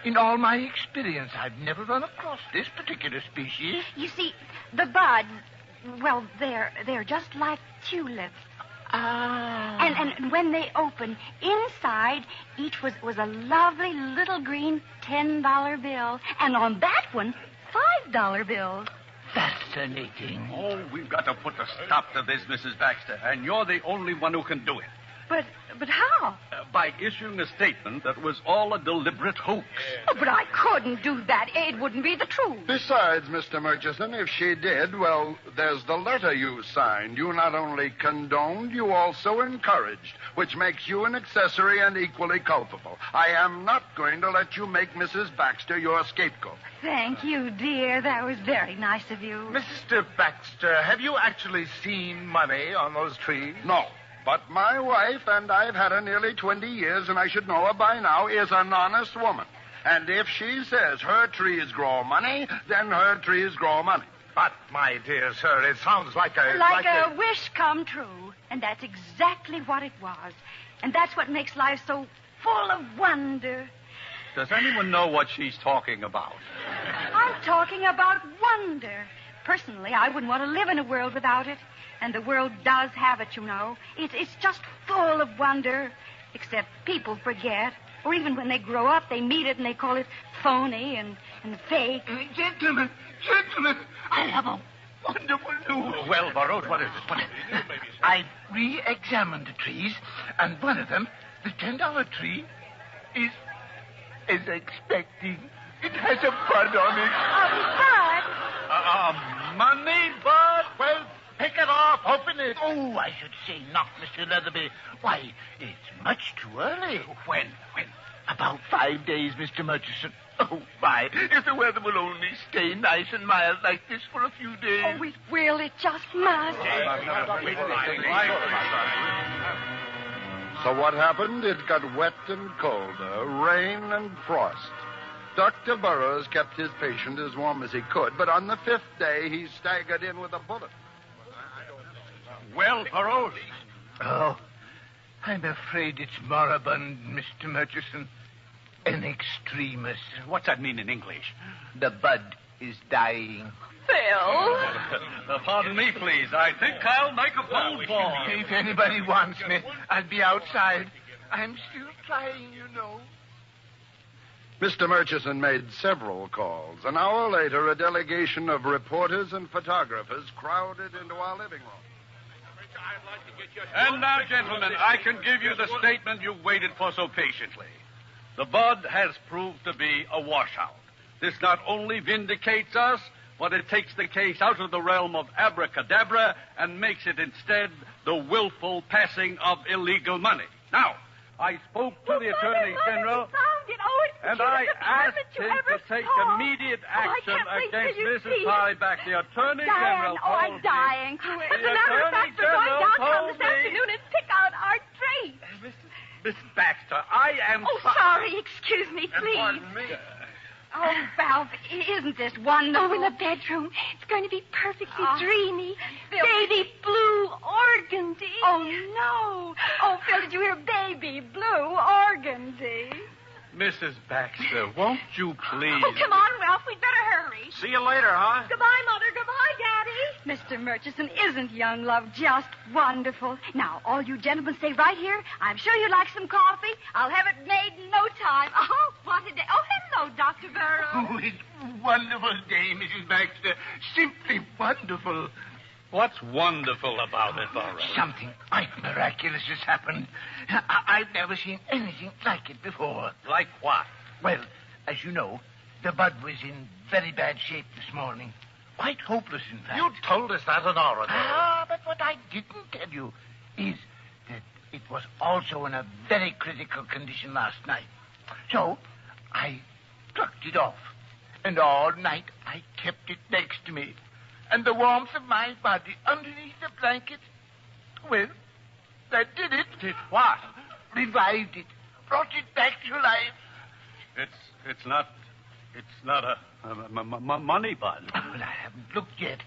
In all my experience, I've never run across this particular species. You see, the buds, well, they're just like tulips. Ah. And when they open, inside, each was a lovely little green $10 bill. And on that one, $5 bills. Fascinating. Oh, we've got to put a stop to this, Mrs. Baxter, and you're the only one who can do it. But how? By issuing a statement that was all a deliberate hoax. Oh, but I couldn't do that. It wouldn't be the truth. Besides, Mr. Murchison, if she did, well, there's the letter you signed. You not only condoned, you also encouraged, which makes you an accessory and equally culpable. I am not going to let you make Mrs. Baxter your scapegoat. Thank you, dear. That was very nice of you. Mr. Baxter, have you actually seen money on those trees? No. But my wife, and I've had her nearly 20 years, and I should know her by now, is an honest woman. And if she says her trees grow money, then her trees grow money. But, my dear sir, it sounds like a... Like a wish come true. And that's exactly what it was. And that's what makes life so full of wonder. Does anyone know what she's talking about? I'm talking about wonder. Personally, I wouldn't want to live in a world without it. And the world does have it, you know. It's just full of wonder. Except people forget. Or even when they grow up, they meet it and they call it phony and fake. Gentlemen, I have a wonderful news. Well, Burroughs, what is it? I re-examined the trees, and one of them, the $10 tree, is expecting. It has a bud on it. A bud? Money bud? Well, pick it off. Open it. Oh, I should say not, Mr. Leatherby. Why, it's much too early. When? About 5 days, Mr. Murchison. Oh, my. If the weather will only stay nice and mild like this for a few days. Oh, it will. It just must. So what happened? It got wet and colder, rain and frost. Dr. Burroughs kept his patient as warm as he could, but on the 5th day, he staggered in with a bullet. Well, Burroughs? Oh, I'm afraid it's moribund, Mr. Murchison. An extremis. What's that mean in English? The bud is dying. Phil? Pardon me, please. I think I'll make a phone call. If anybody wants me, I'll be outside. I'm still trying, you know. Mr. Murchison made several calls. An hour later, a delegation of reporters and photographers crowded into our living room. And now, gentlemen, I can give you the statement you waited for so patiently. The bud has proved to be a washout. This not only vindicates us, but it takes the case out of the realm of abracadabra and makes it instead the willful passing of illegal money. Now, I spoke to the Attorney General. Found it. Oh, it's And I asked him to take immediate action against Mrs. Polly Baxter. The Attorney General told I'm dying. As a matter of fact, we're going downtown this afternoon and pick out our trays. Miss Baxter, I am... Oh, sorry. Excuse me, please. Pardon me. Oh, Ralph, isn't this wonderful? Oh, in the bedroom. It's going to be perfectly dreamy. Baby blue organdy. Oh, no. Oh, Phil, did you hear baby blue organdy? Mrs. Baxter, won't you please... Oh, come on, Ralph. We'd better hurry. See you later, huh? Goodbye, Mother. Goodbye, Daddy. Mr. Murchison, isn't young love just wonderful? Now, all you gentlemen stay right here. I'm sure you'd like some coffee. I'll have it made in no time. Oh, what a day. Oh, hello, Dr. Burrow. Oh, it's a wonderful day, Mrs. Baxter. Simply wonderful. What's wonderful about it, Burrow? Something quite miraculous has happened. I've never seen anything like it before. Like what? Well, as you know, the bud was in very bad shape this morning. Quite hopeless, in fact. You told us that an hour ago. But what I didn't tell you is that it was also in a very critical condition last night. So, I plucked it off. And all night I kept it next to me. And the warmth of my body underneath the blanket, well, that did it. Did what? Revived it. Brought it back to life. It's not a money bud. Well, I haven't looked yet,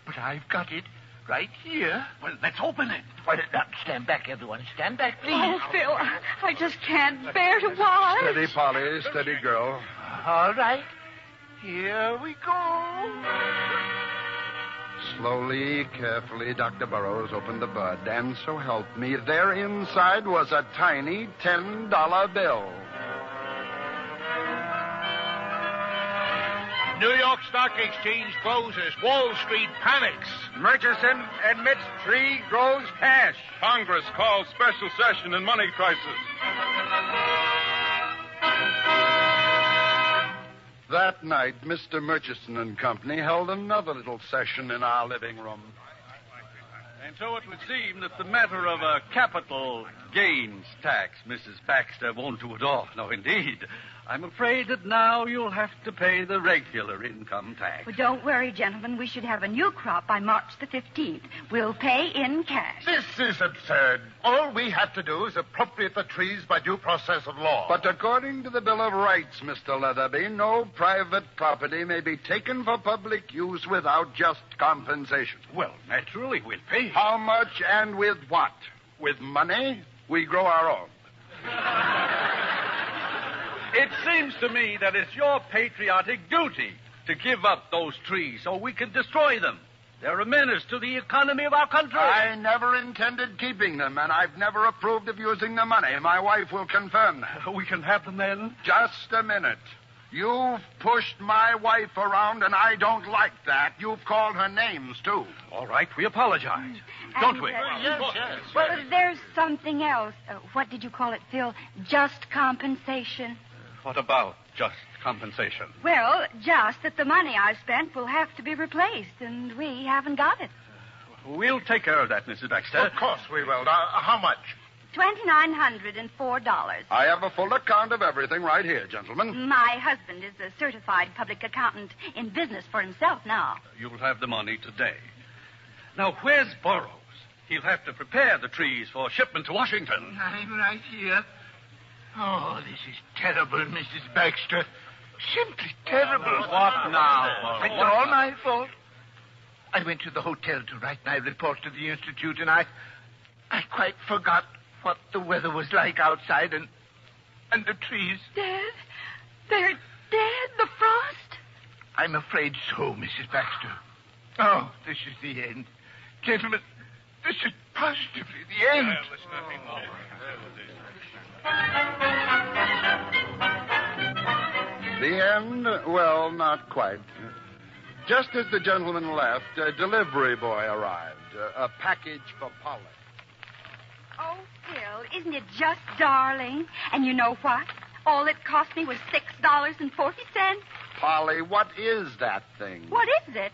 but I've got it right here. Well, let's open it. Well, now, stand back, everyone. Stand back, please. Oh, Phil, I just can't bear to watch. Steady, Polly. Steady, girl. All right. Here we go. Slowly, carefully, Dr. Burrows opened the bud, and so help me, there inside was a tiny $10 bill. New York Stock Exchange closes. Wall Street panics. Murchison admits tree grows cash. Congress calls special session in money crisis. That night, Mr. Murchison and Company held another little session in our living room. And so it would seem that the matter of a capital gains tax, Mrs. Baxter, won't do at all. No, indeed. I'm afraid that now you'll have to pay the regular income tax. Well, don't worry, gentlemen. We should have a new crop by March the 15th. We'll pay in cash. This is absurd. All we have to do is appropriate the trees by due process of law. But according to the Bill of Rights, Mr. Leatherby, no private property may be taken for public use without just compensation. Well, naturally, we'll pay. How much and with what? With money? We grow our own. It seems to me that it's your patriotic duty to give up those trees so we can destroy them. They're a menace to the economy of our country. I never intended keeping them, and I've never approved of using the money. My wife will confirm that. We can have them then? Just a minute. You've pushed my wife around, and I don't like that. You've called her names, too. All right, we apologize. Don't we? Yes. Well, there's something else. What did you call it, Phil? Just compensation. What about just compensation? Well, just that the money I spent will have to be replaced, and we haven't got it. We'll take care of that, Mrs. Baxter. Of course we will. How much? $2,904. I have a full account of everything right here, gentlemen. My husband is a certified public accountant in business for himself now. You'll have the money today. Now, where's Burrows? He'll have to prepare the trees for shipment to Washington. I'm right here. Oh, this is terrible, Mrs. Baxter. Simply terrible. What now? It's all my fault. I went to the hotel to write my report to the Institute, and I quite forgot what the weather was like outside and the trees. Dead? They're dead? The frost? I'm afraid so, Mrs. Baxter. Oh, this is the end. Gentlemen, this is positively the end. The end? Well, not quite. Just as the gentleman left, a delivery boy arrived. A package for Polly. Oh, Phil, isn't it just darling? And you know what? All it cost me was $6.40. Polly, what is that thing? What is it?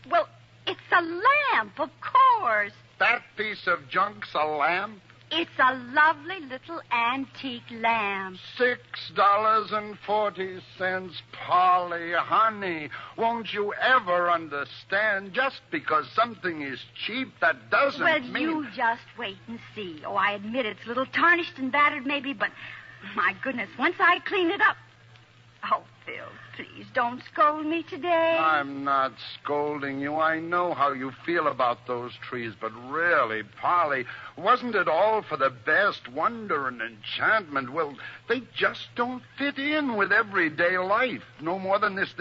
Well, it's a lamp, of course. That piece of junk's a lamp? It's a lovely little antique lamp. $6.40, Polly, honey. Won't you ever understand? Just because something is cheap, that doesn't mean... Well, you just wait and see. Oh, I admit it's a little tarnished and battered maybe, but my goodness, once I clean it up... Oh, Phil, please don't scold me today. I'm not scolding you. I know how you feel about those trees, but really, Polly, wasn't it all for the best? Wonder and enchantment. Well, they just don't fit in with everyday life. No more than this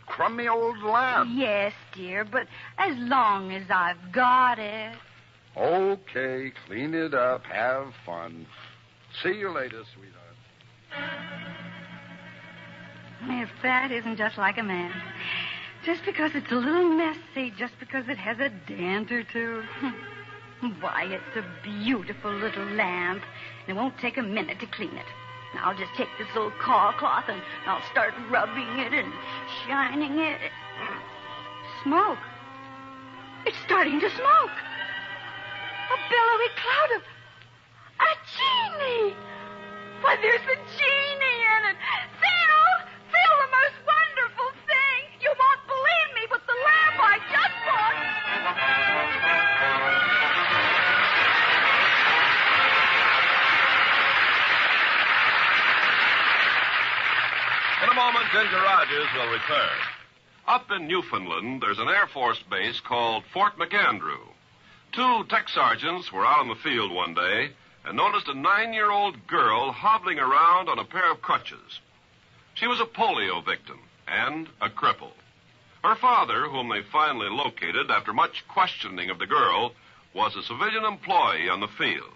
crummy old lamp. Yes, dear, but as long as I've got it. Okay, clean it up. Have fun. See you later, sweetheart. If that isn't just like a man. Just because it's a little messy, just because it has a dent or two. Why, it's a beautiful little lamp. And it won't take a minute to clean it. Now, I'll just take this little caw cloth and I'll start rubbing it and shining it. Smoke. It's starting to smoke. A billowy cloud of... a genie! Why, there's a genie in it. Phil, the most wonderful thing. You won't believe me, but the lamp I just bought... In a moment, Ginger Rogers will return. Up in Newfoundland, there's an Air Force base called Fort McAndrew. 2 tech sergeants were out in the field one day and noticed a 9-year-old girl hobbling around on a pair of crutches. She was a polio victim and a cripple. Her father, whom they finally located after much questioning of the girl, was a civilian employee on the field.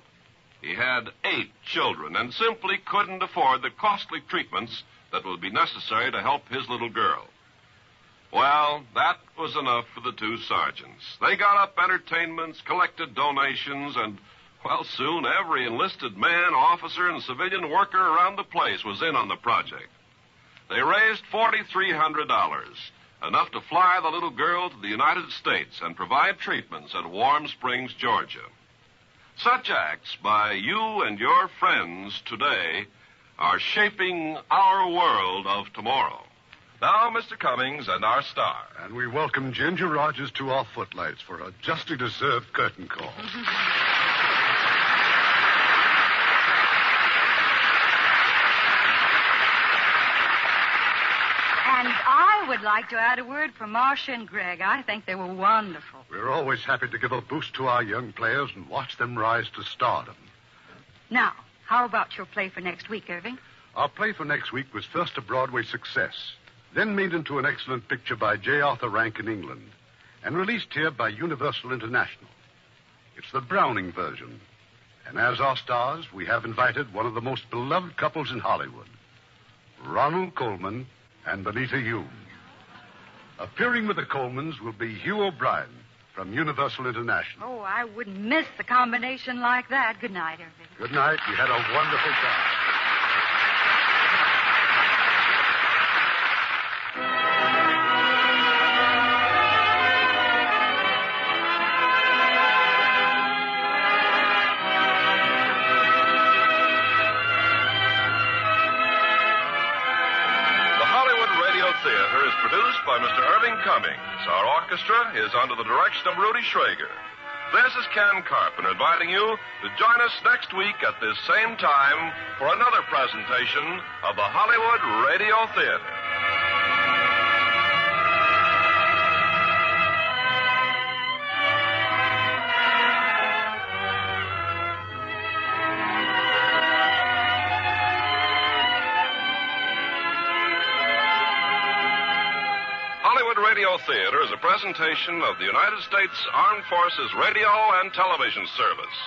He had 8 children and simply couldn't afford the costly treatments that would be necessary to help his little girl. Well, that was enough for the 2 sergeants. They got up entertainments, collected donations, and, well, soon every enlisted man, officer, and civilian worker around the place was in on the project. They raised $4,300, enough to fly the little girl to the United States and provide treatments at Warm Springs, Georgia. Such acts by you and your friends today are shaping our world of tomorrow. Now, Mr. Cummings and our star. And we welcome Ginger Rogers to our footlights for a justly deserved curtain call. And I would like to add a word for Marcia and Greg. I think they were wonderful. We're always happy to give a boost to our young players and watch them rise to stardom. Now, how about your play for next week, Irving? Our play for next week was first a Broadway success, then made into an excellent picture by J. Arthur Rank in England, and released here by Universal International. It's the Browning version. And as our stars, we have invited one of the most beloved couples in Hollywood, Ronald Colman and Benita Hume. Appearing with the Colmans will be Hugh O'Brien from Universal International. Oh, I wouldn't miss the combination like that. Good night, Irving. Good night. We had a wonderful time. Theater is produced by Mr. Irving Cummings. Our orchestra is under the direction of Rudy Schrager. This is Ken Carpenter inviting you to join us next week at this same time for another presentation of the Hollywood Radio Theater. Radio Theater is a presentation of the United States Armed Forces Radio and Television Service.